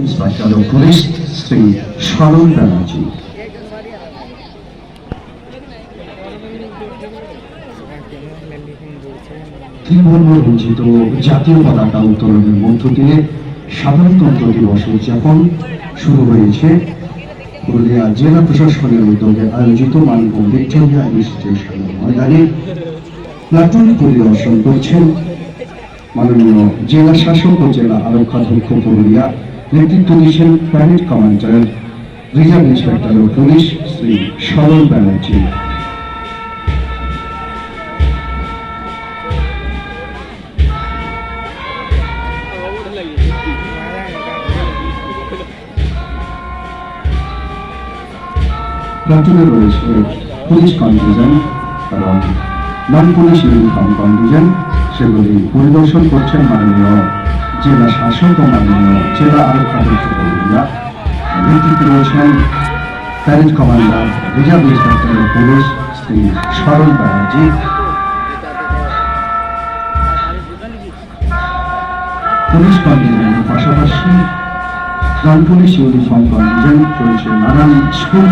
Inspector of police Shri সরল ব্যানার্জি। ত্রিবর্ণ রঞ্জিত জাতীয় পতাকা উত্তোলনের মধ্য দিয়ে সাধারণতন্ত্র দিবস উদযাপন শুরু হয়েছে পুরুলিয়া জেলা প্রশাসনের উদ্যোগে আয়োজিত মানব ভিক্টোরিয়া ইনস্টিটিউশন ময়দানে। প্লাটুন পরিদর্শন করছেন মাননীয় জেলা শাসক ও জেলা আরক্ষাধ্যক্ষ পুরুলিয়া। নেতৃত্ব দিচ্ছেন parade commander reserve inspector of police Shri সরল ব্যানার্জি। প্লাটুনে রয়েছে পুলিশ কন্টিনজেন্ট এবং নন পুলিশ ইউনিফর্ম কন্টিনজেন্ট, সেগুলি পরিদর্শন করছেন মাননীয় জেলা শাসক ও মাননীয় জেলা আরক্ষাধ্যক্ষ পুরুলিয়া। নেতৃত্বে রয়েছেন parade commander reserve inspector of police Shri সরল ব্যানার্জি। পুলিশ কন্টিনজেন্টের পাশাপাশি নন পুলিশ ইউনিফর্ম কন্টিনজেন্ট রয়েছে নানান স্কুল